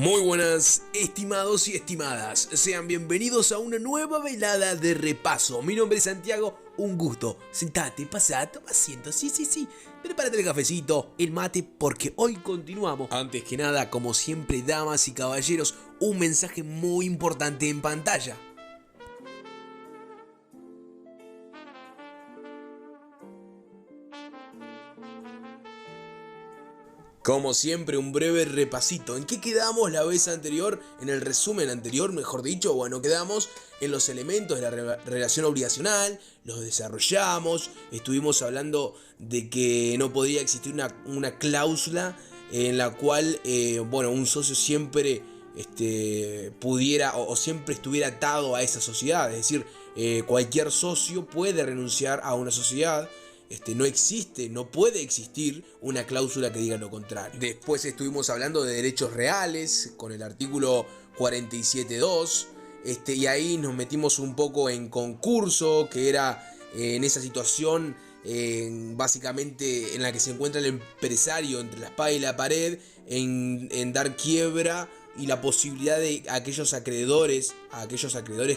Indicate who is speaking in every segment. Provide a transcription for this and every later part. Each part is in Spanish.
Speaker 1: Muy buenas, estimados y estimadas, sean bienvenidos a una nueva velada de repaso. Mi nombre es Santiago, un gusto. Sentate, pasá, toma asiento, sí. Prepárate el cafecito, el mate, porque hoy continuamos. Antes que nada, como siempre, damas y caballeros, un mensaje muy importante en pantalla. Como siempre, un breve repasito. ¿En qué quedamos la vez anterior? En el resumen anterior, mejor dicho. Bueno, quedamos en los elementos de la relación obligacional, los desarrollamos, estuvimos hablando de que no podía existir una cláusula en la cual, un socio siempre pudiera o siempre estuviera atado a esa sociedad. Es decir, cualquier socio puede renunciar a una sociedad. No puede existir una cláusula que diga lo contrario. Después estuvimos hablando de derechos reales con el artículo 47.2, y ahí nos metimos un poco en concurso, que era en esa situación básicamente en la que se encuentra el empresario entre la espada y la pared, en dar quiebra y la posibilidad de aquellos acreedores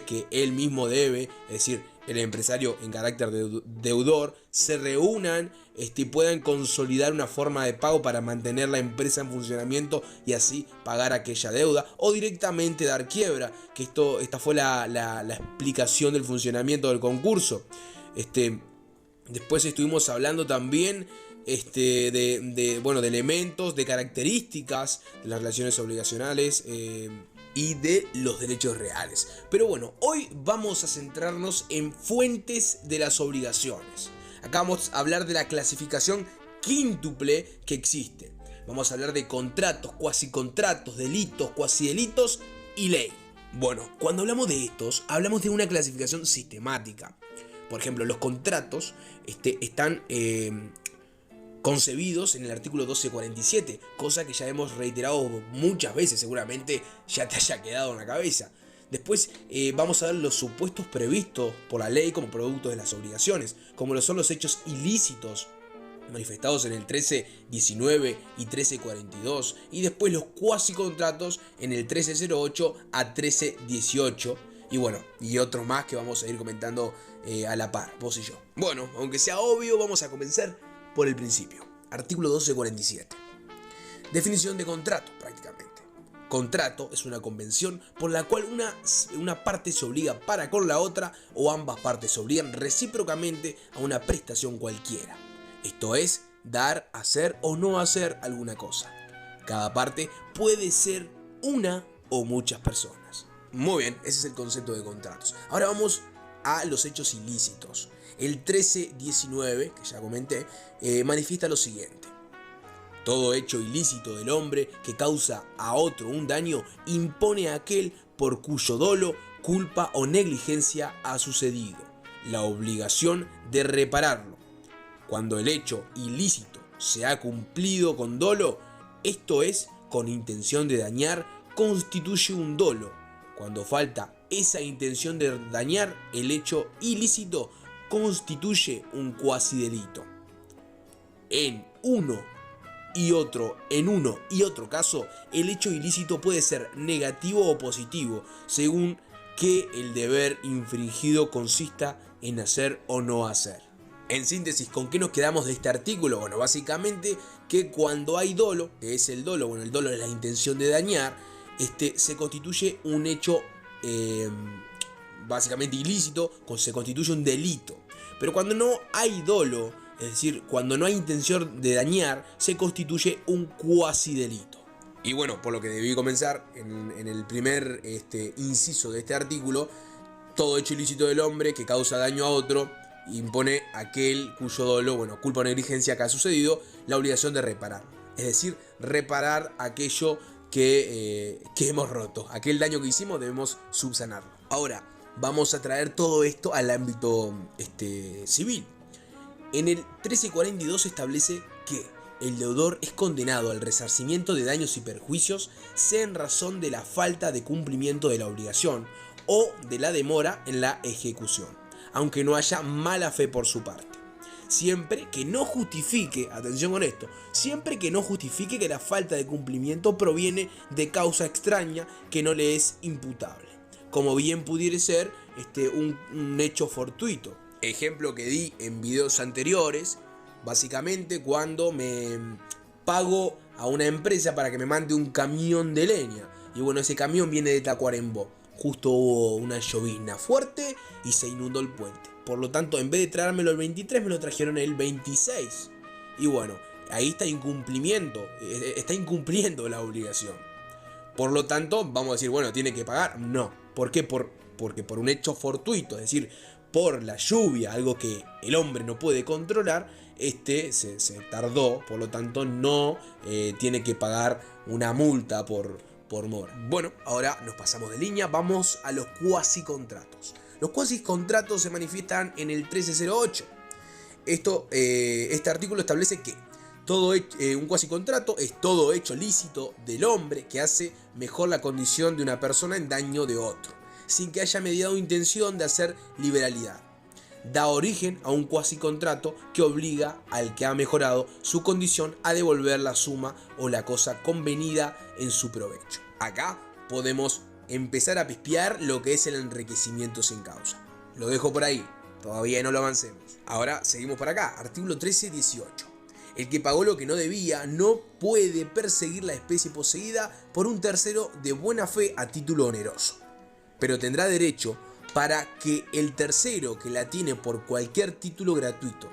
Speaker 1: que él mismo debe, es decir, el empresario en carácter de deudor, se reúnan y puedan consolidar una forma de pago para mantener la empresa en funcionamiento y así pagar aquella deuda, o directamente dar quiebra, que esta fue la explicación del funcionamiento del concurso. Después estuvimos hablando también de elementos, de características de las relaciones obligacionales y de los derechos reales. Pero bueno, hoy vamos a centrarnos en fuentes de las obligaciones. Acá vamos a hablar de la clasificación quíntuple que existe. Vamos a hablar de contratos, cuasicontratos, delitos, cuasidelitos y ley. Bueno, cuando hablamos de estos, hablamos de una clasificación sistemática. Por ejemplo, los contratos están concebidos en el artículo 1247, cosa que ya hemos reiterado muchas veces, seguramente ya te haya quedado en la cabeza. Después vamos a ver los supuestos previstos por la ley como productos de las obligaciones, como lo son los hechos ilícitos manifestados en el 1319 y 1342, y después los cuasicontratos en el 1308 a 1318. Y otros más que vamos a ir comentando a la par, vos y yo. Bueno, aunque sea obvio, vamos a comenzar por el principio. Artículo 1247. Definición de contrato, prácticamente. Contrato es una convención por la cual una parte se obliga para con la otra, o ambas partes se obligan recíprocamente a una prestación cualquiera. Esto es, dar, hacer o no hacer alguna cosa. Cada parte puede ser una o muchas personas. Muy bien, ese es el concepto de contratos. Ahora vamos a los hechos ilícitos. El 1319, que ya comenté, manifiesta lo siguiente. Todo hecho ilícito del hombre que causa a otro un daño impone a aquel por cuyo dolo, culpa o negligencia ha sucedido la obligación de repararlo. Cuando el hecho ilícito se ha cumplido con dolo, esto es, con intención de dañar, constituye un dolo. Cuando falta esa intención de dañar, el hecho ilícito constituye un cuasidelito. En uno y otro caso, el hecho ilícito puede ser negativo o positivo, según que el deber infringido consista en hacer o no hacer. En síntesis, ¿con qué nos quedamos de este artículo? Bueno, básicamente que cuando hay dolo, que es el dolo, el dolo es la intención de dañar, se constituye un hecho básicamente ilícito, se constituye un delito. Pero cuando no hay dolo, es decir, cuando no hay intención de dañar, se constituye un cuasidelito. Y bueno, por lo que debí comenzar en el primer inciso de este artículo, todo hecho ilícito del hombre que causa daño a otro impone a aquel cuyo dolo, culpa o negligencia que ha sucedido, la obligación de reparar. Es decir, reparar aquello que hemos roto. Aquel daño que hicimos debemos subsanarlo. Ahora, vamos a traer todo esto al ámbito civil. En el 1342 se establece que el deudor es condenado al resarcimiento de daños y perjuicios, sea en razón de la falta de cumplimiento de la obligación o de la demora en la ejecución, aunque no haya mala fe por su parte. siempre que no justifique, atención con esto, siempre que no justifique que la falta de cumplimiento proviene de causa extraña que no le es imputable, como bien pudiera ser un hecho fortuito. Ejemplo que di en videos anteriores, básicamente cuando me pago a una empresa para que me mande un camión de leña, y bueno, ese camión viene de Tacuarembó. Justo hubo una llovizna fuerte y se inundó el puente. Por lo tanto, en vez de traérmelo el 23, me lo trajeron el 26. Y bueno, ahí está incumplimiento. Está incumpliendo la obligación. Por lo tanto, vamos a decir, bueno, ¿tiene que pagar? No. ¿Por qué? Porque por un hecho fortuito, es decir, por la lluvia, algo que el hombre no puede controlar, se tardó. Por lo tanto, no tiene que pagar una multa por mora. Bueno, ahora nos pasamos de línea, vamos a los cuasicontratos. Los cuasicontratos se manifiestan en el 1308. Este artículo establece que un cuasicontrato es todo hecho lícito del hombre que hace mejor la condición de una persona en daño de otro, sin que haya mediado intención de hacer liberalidad. Da origen a un cuasicontrato que obliga al que ha mejorado su condición a devolver la suma o la cosa convenida en su provecho. Acá podemos empezar a pispear lo que es el enriquecimiento sin causa. Lo dejo por ahí, todavía no lo avancemos. Ahora seguimos por acá, artículo 13.18. El que pagó lo que no debía no puede perseguir la especie poseída por un tercero de buena fe a título oneroso, pero tendrá derecho para que el tercero que la tiene por cualquier título gratuito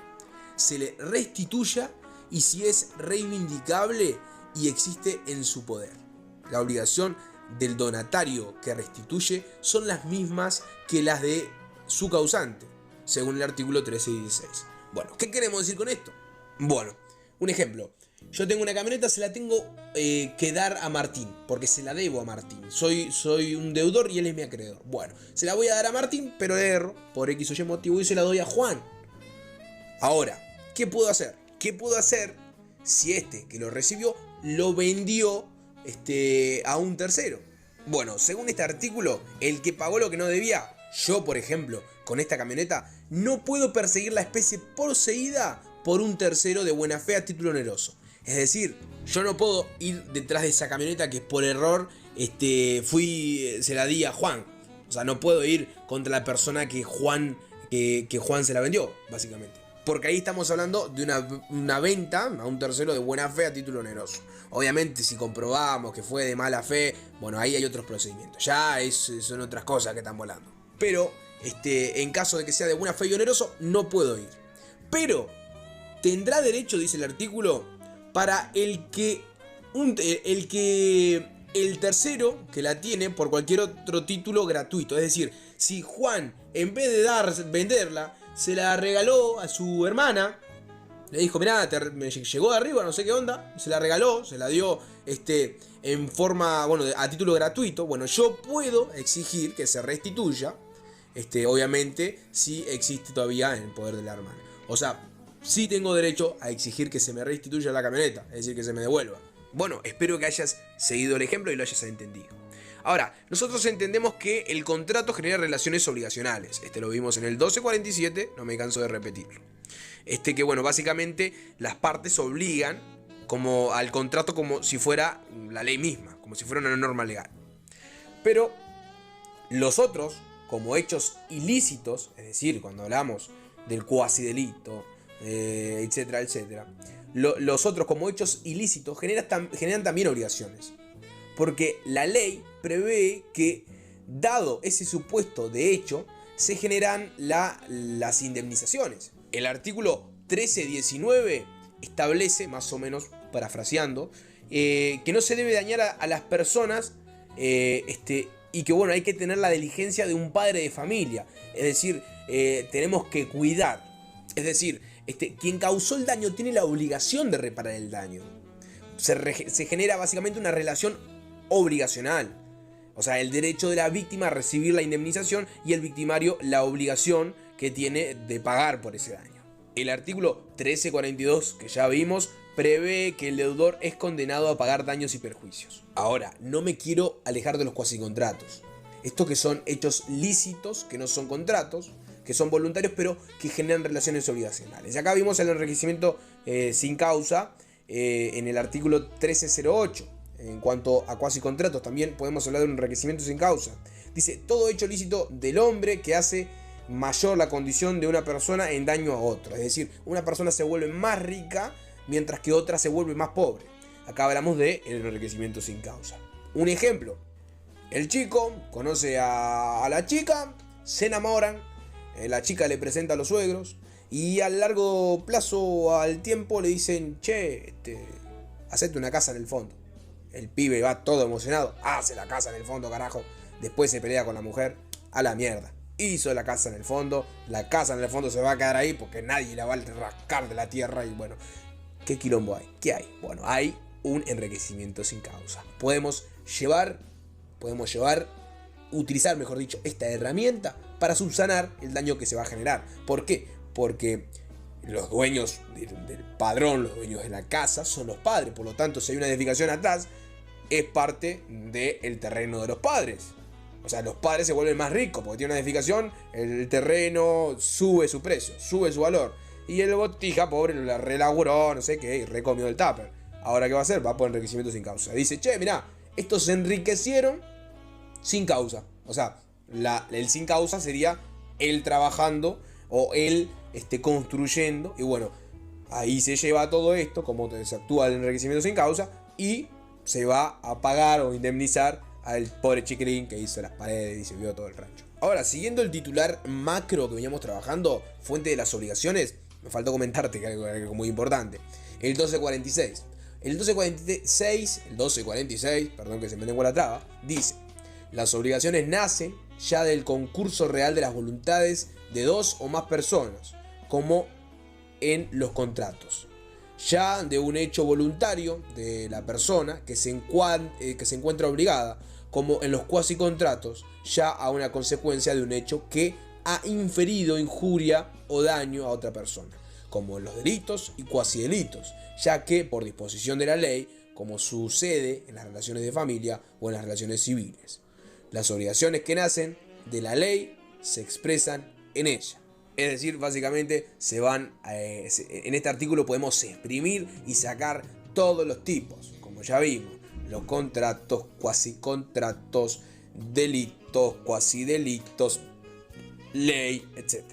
Speaker 1: se le restituya y si es reivindicable y existe en su poder. La obligación del donatario que restituye son las mismas que las de su causante, según el artículo 13.16. Bueno, ¿qué queremos decir con esto? Bueno, un ejemplo. Yo tengo una camioneta, se la tengo que dar a Martín, porque se la debo a Martín. Soy un deudor y él es mi acreedor. Bueno, se la voy a dar a Martín, pero erro por X o Y motivo y se la doy a Juan. Ahora, ¿qué puedo hacer? ¿Qué puedo hacer si que lo recibió lo vendió a un tercero? Bueno, según este artículo, el que pagó lo que no debía, yo por ejemplo, con esta camioneta, no puedo perseguir la especie poseída por un tercero de buena fe a título oneroso. Es decir, yo no puedo ir detrás de esa camioneta que por error se la di a Juan. O sea, no puedo ir contra la persona que Juan se la vendió, básicamente. Porque ahí estamos hablando de una venta a un tercero de buena fe a título oneroso. Obviamente, si comprobamos que fue de mala fe, bueno, ahí hay otros procedimientos. Ya son otras cosas que están volando. Pero, en caso de que sea de buena fe y oneroso, no puedo ir. Pero tendrá derecho, dice el artículo, para el tercero que la tiene por cualquier otro título gratuito. Es decir, si Juan, en vez de venderla, se la regaló a su hermana, le dijo, mirá, me llegó de arriba, no sé qué onda, se la regaló, se la dio en forma, bueno, a título gratuito. Bueno, yo puedo exigir que se restituya, obviamente, si existe todavía en el poder de la hermana. O sea, sí tengo derecho a exigir que se me restituya la camioneta, es decir, que se me devuelva. Bueno, espero que hayas seguido el ejemplo y lo hayas entendido. Ahora, nosotros entendemos que el contrato genera relaciones obligacionales. Lo vimos en el 1247, no me canso de repetirlo. Que bueno, básicamente las partes obligan al contrato como si fuera la ley misma, como si fuera una norma legal. Pero los otros, como hechos ilícitos, es decir, cuando hablamos del cuasi delito, etcétera, etcétera, los otros como hechos ilícitos generan también obligaciones. Porque la ley prevé que, dado ese supuesto de hecho, se generan las indemnizaciones. El artículo 13.19 establece, más o menos parafraseando, que no se debe dañar a las personas y que bueno, hay que tener la diligencia de un padre de familia. Es decir, tenemos que cuidar. Es decir, quien causó el daño tiene la obligación de reparar el daño. Se genera básicamente una relación obligacional. O sea, el derecho de la víctima a recibir la indemnización y el victimario la obligación que tiene de pagar por ese daño. El artículo 1342 que ya vimos prevé que el deudor es condenado a pagar daños y perjuicios. Ahora, no me quiero alejar de los cuasicontratos. Estos que son hechos lícitos, que no son contratos, que son voluntarios pero que generan relaciones obligacionales. Y acá vimos el enriquecimiento sin causa en el artículo 1308. En cuanto a cuasi contratos, también podemos hablar de un enriquecimiento sin causa. Dice, todo hecho lícito del hombre que hace mayor la condición de una persona en daño a otra. Es decir, una persona se vuelve más rica mientras que otra se vuelve más pobre. Acá hablamos de el enriquecimiento sin causa. Un ejemplo, el chico conoce a la chica, se enamoran, la chica le presenta a los suegros y a largo plazo, al tiempo, le dicen, che, hacete una casa en el fondo. El pibe va todo emocionado, hace la casa en el fondo, carajo. Después se pelea con la mujer, a la mierda. Hizo la casa en el fondo, la casa en el fondo se va a quedar ahí porque nadie la va a rascar de la tierra y bueno, ¿qué quilombo hay? ¿Qué hay? Bueno, hay un enriquecimiento sin causa. Podemos utilizar, mejor dicho, esta herramienta para subsanar el daño que se va a generar. ¿Por qué? Porque los dueños del padrón, los dueños de la casa, son los padres. Por lo tanto, si hay una edificación atrás, es parte del terreno de los padres. O sea, los padres se vuelven más ricos porque tiene una edificación, el terreno sube su precio, sube su valor. Y el botija, pobre, la relaboró, no sé qué, y recomió el tupper. Ahora, ¿qué va a hacer? Va por enriquecimiento sin causa. Dice, che, mirá, estos se enriquecieron sin causa. O sea, el sin causa sería él trabajando o él construyendo. Y bueno, ahí se lleva todo esto, como se actúa el enriquecimiento sin causa, y se va a pagar o indemnizar al pobre chiquilín que hizo las paredes y se vio todo el rancho. Ahora, siguiendo el titular macro que veníamos trabajando, fuente de las obligaciones, me faltó comentarte que algo muy importante. El 1246. El 1246, perdón que se me lengua la traba, dice: las obligaciones nacen ya del concurso real de las voluntades de dos o más personas, como en los contratos. Ya de un hecho voluntario de la persona que se encuentra obligada, como en los cuasi contratos, ya a una consecuencia de un hecho que ha inferido injuria o daño a otra persona, como en los delitos y cuasi delitos, ya que por disposición de la ley, como sucede en las relaciones de familia o en las relaciones civiles. Las obligaciones que nacen de la ley se expresan en ella. Es decir, básicamente en este artículo podemos exprimir y sacar todos los tipos, como ya vimos, los contratos, cuasi contratos, delitos, cuasi delitos, ley, etc.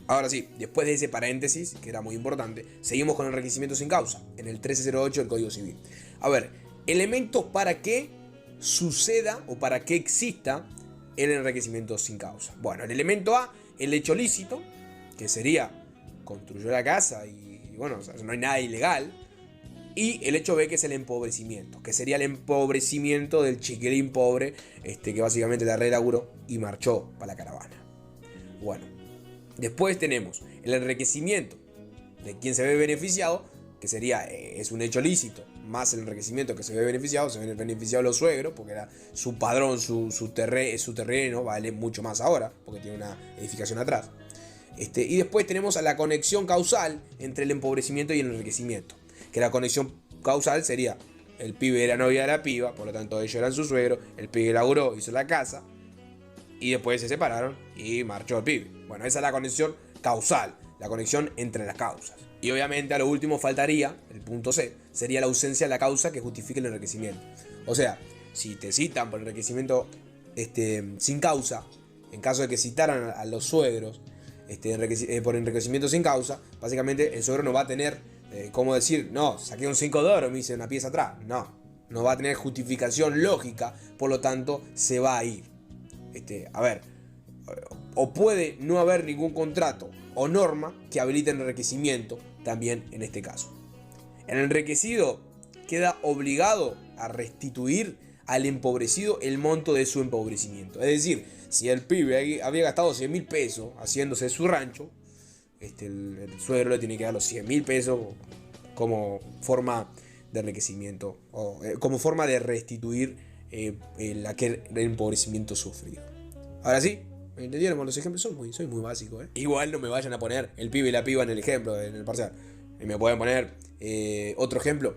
Speaker 1: Ahora sí, después de ese paréntesis, que era muy importante, seguimos con el enriquecimiento sin causa, en el 1308 del Código Civil. A ver, elementos para que suceda o para que exista el enriquecimiento sin causa. Bueno, el elemento A, el hecho lícito, que sería construyó la casa y bueno, o sea, no hay nada ilegal. Y el hecho B, que es el empobrecimiento, que sería el empobrecimiento del chiquilín pobre, que básicamente la relaburó y marchó para la caravana. Bueno, después tenemos el enriquecimiento de quien se ve beneficiado, que sería, es un hecho lícito, más el enriquecimiento que se ve beneficiado los suegros, porque era su padrón, su terreno vale mucho más ahora, porque tiene una edificación atrás. Y después tenemos a la conexión causal entre el empobrecimiento y el enriquecimiento, que la conexión causal sería, el pibe era novia de la piba, por lo tanto ellos eran su suegro, el pibe laburó, hizo la casa, y después se separaron y marchó el pibe. Bueno, esa es la conexión causal, la conexión entre las causas. Y obviamente a lo último faltaría, el punto C, sería la ausencia de la causa que justifique el enriquecimiento. O sea, si te citan por enriquecimiento sin causa, en caso de que citaran a los suegros por enriquecimiento sin causa, básicamente el suegro no va a tener, ¿cómo decir? No, saqué un 5 de oro, me hice una pieza atrás. No va a tener justificación lógica, por lo tanto se va a ir. A ver, o puede no haber ningún contrato o norma que habilite el enriquecimiento también en este caso. El enriquecido queda obligado a restituir al empobrecido el monto de su empobrecimiento. Es decir, si el pibe había gastado 100.000 pesos haciéndose su rancho, el suegro le tiene que dar los 100.000 pesos como forma de enriquecimiento o como forma de restituir aquel empobrecimiento sufrido. Ahora sí, ¿me entendieron los ejemplos? Soy muy básico, ¿eh? Igual no me vayan a poner el pibe y la piba en el ejemplo, en el parcial. Me pueden poner otro ejemplo,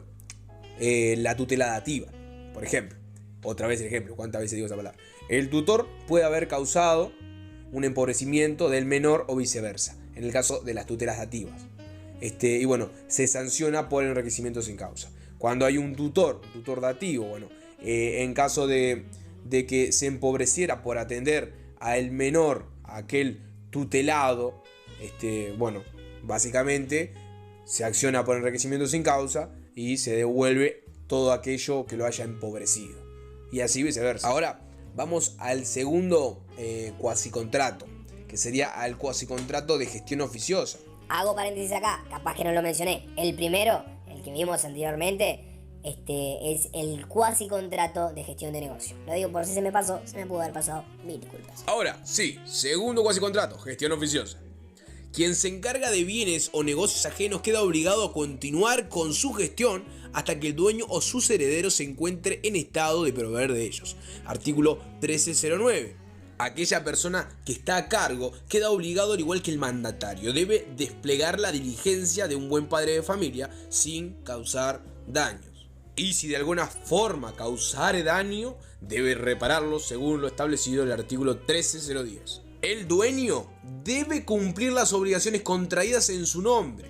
Speaker 1: la tutela dativa, por ejemplo. Otra vez el ejemplo, ¿cuántas veces digo esa palabra? El tutor puede haber causado un empobrecimiento del menor o viceversa, en el caso de las tutelas dativas. Y bueno, se sanciona por enriquecimiento sin causa. Cuando hay un tutor dativo, bueno, en caso de que se empobreciera por atender a el menor, a aquel tutelado, bueno, básicamente se acciona por enriquecimiento sin causa y se devuelve todo aquello que lo haya empobrecido. Y así viceversa. Ahora vamos al segundo cuasicontrato, que sería al cuasicontrato de gestión oficiosa.
Speaker 2: Hago paréntesis acá, capaz que no lo mencioné. El primero, el que vimos anteriormente, es el cuasicontrato de gestión de negocio. Lo digo por si se me pasó, se me pudo haber pasado, mil disculpas.
Speaker 1: Ahora, sí, segundo cuasicontrato, gestión oficiosa. Quien se encarga de bienes o negocios ajenos queda obligado a continuar con su gestión hasta que el dueño o sus herederos se encuentre en estado de proveer de ellos. Artículo 1309. Aquella persona que está a cargo queda obligado, al igual que el mandatario, debe desplegar la diligencia de un buen padre de familia sin causar daños. Y si de alguna forma causare daño, debe repararlo según lo establecido en el artículo 13010. El dueño debe cumplir las obligaciones contraídas en su nombre,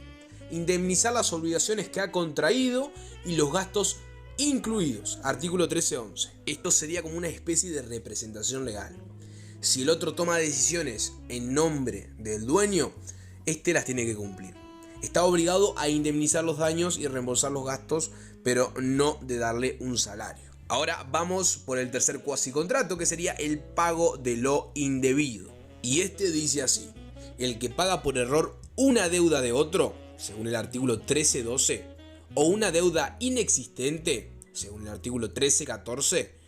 Speaker 1: indemnizar las obligaciones que ha contraído y los gastos incluidos. Artículo 1311. Esto sería como una especie de representación legal. Si el otro toma decisiones en nombre del dueño, las tiene que cumplir. Está obligado a indemnizar los daños y reembolsar los gastos, pero no de darle un salario. Ahora vamos por el tercer cuasicontrato, que sería el pago de lo indebido. Y dice así: el que paga por error una deuda de otro, según el artículo 1312, o una deuda inexistente, según el artículo 1314,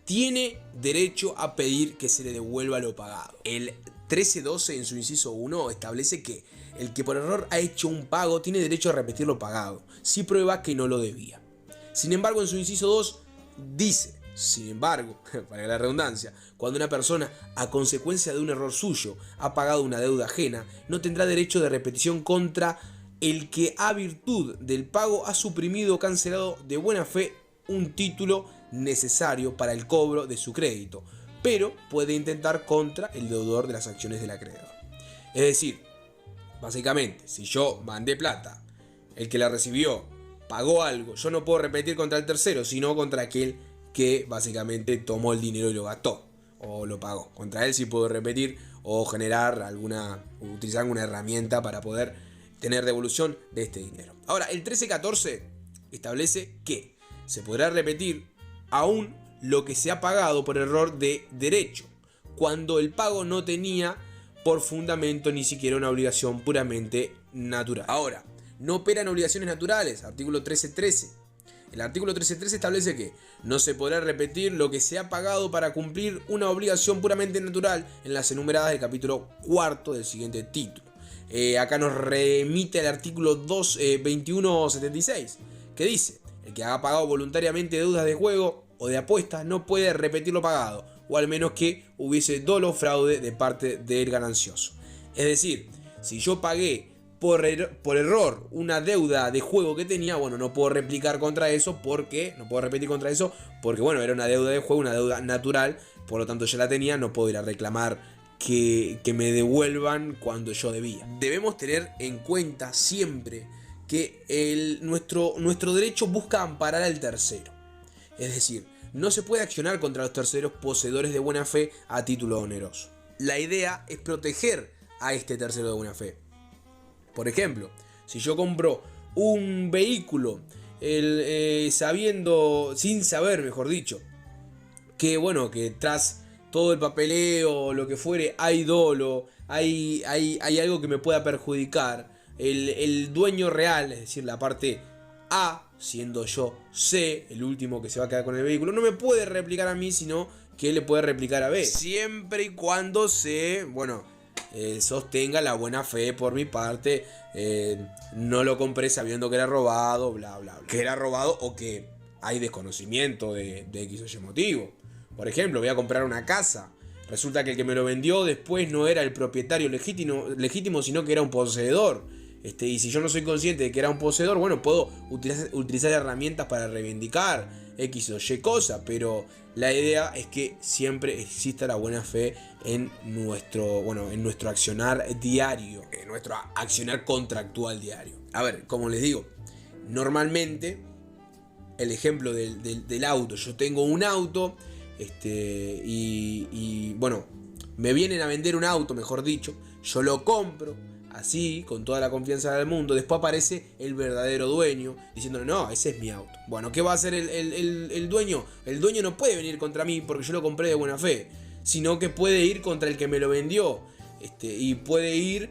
Speaker 1: tiene derecho a pedir que se le devuelva lo pagado. El 1312 en su inciso 1 establece que el que por error ha hecho un pago tiene derecho a repetir lo pagado, si prueba que no lo debía. Sin embargo, en su inciso 2 dice: sin embargo, para la redundancia, cuando una persona, a consecuencia de un error suyo, ha pagado una deuda ajena, no tendrá derecho de repetición contra el que a virtud del pago ha suprimido o cancelado de buena fe un título necesario para el cobro de su crédito, pero puede intentar contra el deudor de las acciones del acreedor. Es decir, básicamente, si yo mandé plata, el que la recibió pagó algo, yo no puedo repetir contra el tercero, sino contra aquel que básicamente tomó el dinero y lo gastó o lo pagó. Contra él sí puedo repetir o utilizar alguna herramienta para poder tener devolución de este dinero. Ahora, el 1314 establece que se podrá repetir aún lo que se ha pagado por error de derecho, cuando el pago no tenía por fundamento ni siquiera una obligación puramente natural. Ahora, no operan obligaciones naturales, artículo 1313. El artículo 1313 establece que no se podrá repetir lo que se ha pagado para cumplir una obligación puramente natural en las enumeradas del capítulo cuarto del siguiente título. Acá nos remite al artículo 2176, que dice: el que haga pagado voluntariamente deudas de juego o de apuestas no puede repetir lo pagado, o al menos que hubiese dolo o fraude de parte del ganancioso. Es decir, si yo pagué por error una deuda de juego que tenía, bueno, no puedo replicar contra eso porque, no puedo repetir contra eso porque, bueno, era una deuda de juego, una deuda natural, por lo tanto ya la tenía, no puedo ir a reclamar que me devuelvan cuando yo debía. Debemos tener en cuenta siempre que nuestro derecho busca amparar al tercero. Es decir, no se puede accionar contra los terceros poseedores de buena fe a título oneroso. La idea es proteger a este tercero de buena fe. Por ejemplo, si yo compro un vehículo sin saber, mejor dicho, que bueno, que tras todo el papeleo, lo que fuere, hay dolo, hay algo que me pueda perjudicar, el dueño real, es decir, la parte A, siendo yo C, el último que se va a quedar con el vehículo, no me puede replicar a mí, sino que le puede replicar a B. Siempre y cuando sostenga la buena fe por mi parte, no lo compré sabiendo que era robado, bla bla bla. Que era robado o que hay desconocimiento de X o Y motivo. Por ejemplo, voy a comprar una casa. Resulta que el que me lo vendió después no era el propietario legítimo, sino que era un poseedor. Y si yo no soy consciente de que era un poseedor, bueno, puedo utilizar herramientas para reivindicar X o Y cosa, pero la idea es que siempre exista la buena fe en nuestro accionar diario, en nuestro accionar contractual diario. A ver, como les digo, normalmente, el ejemplo del auto, yo tengo un auto, y bueno, me vienen a vender un auto, mejor dicho, yo lo compro, así, con toda la confianza del mundo. Después aparece el verdadero dueño diciéndole, no, ese es mi auto. Bueno, ¿qué va a hacer el dueño? El dueño no puede venir contra mí porque yo lo compré de buena fe, sino que puede ir contra el que me lo vendió, y puede ir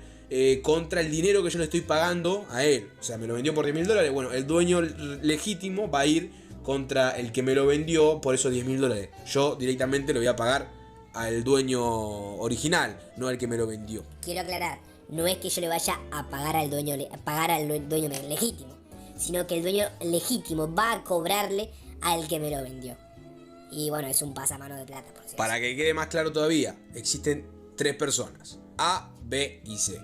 Speaker 1: contra el dinero que yo le estoy pagando a él. O sea, me lo vendió por $10.000. Bueno, el dueño legítimo va a ir contra el que me lo vendió por esos $10.000. Yo directamente lo voy a pagar al dueño original, no al que me lo vendió.
Speaker 2: Quiero aclarar, no es que yo le vaya a pagar al dueño legítimo, sino que el dueño legítimo va a cobrarle al que me lo vendió. Y bueno, es un pasamano de plata, por cierto.
Speaker 1: Para que quede más claro todavía, existen 3 personas, A, B y C.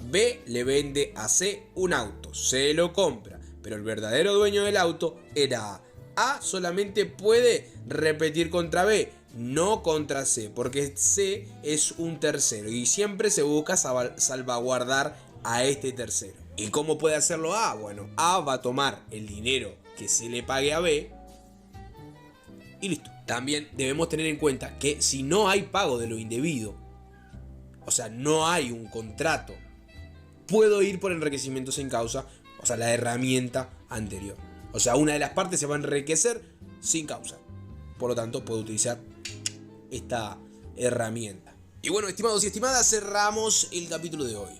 Speaker 1: B le vende a C un auto, C lo compra, pero el verdadero dueño del auto era A. A solamente puede repetir contra B, no contra C, porque C es un tercero y siempre se busca salvaguardar a este tercero. ¿Y cómo puede hacerlo A? Bueno, A va a tomar el dinero que se le pague a B y listo. También debemos tener en cuenta que si no hay pago de lo indebido, o sea, no hay un contrato, puedo ir por enriquecimiento sin causa, o sea, la herramienta anterior. O sea, una de las partes se va a enriquecer sin causa. Por lo tanto, puedo utilizar esta herramienta. Y bueno, estimados y estimadas, cerramos el capítulo de hoy.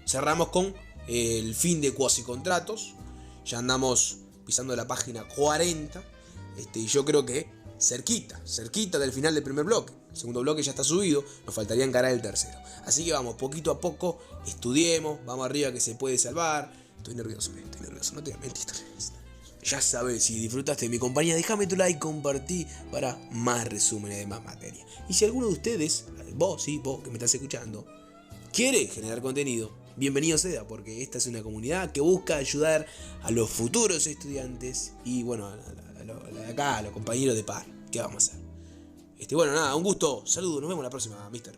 Speaker 1: Cerramos con el fin de cuasicontratos. Ya andamos pisando la página 40. Y yo creo que cerquita del final del primer bloque. El segundo bloque ya está subido, nos faltaría encarar el tercero. Así que vamos, poquito a poco, estudiemos, vamos arriba que se puede salvar. Estoy nervioso, no te voy a mentir. Ya sabes, si disfrutaste de mi compañía, déjame tu like, compartí para más resúmenes de más materia. Y si alguno de ustedes, vos que me estás escuchando, quiere generar contenido, bienvenido sea, porque esta es una comunidad que busca ayudar a los futuros estudiantes y bueno, a los compañeros de par. ¿Qué vamos a hacer? Bueno, nada, un gusto, saludos, nos vemos la próxima, mister.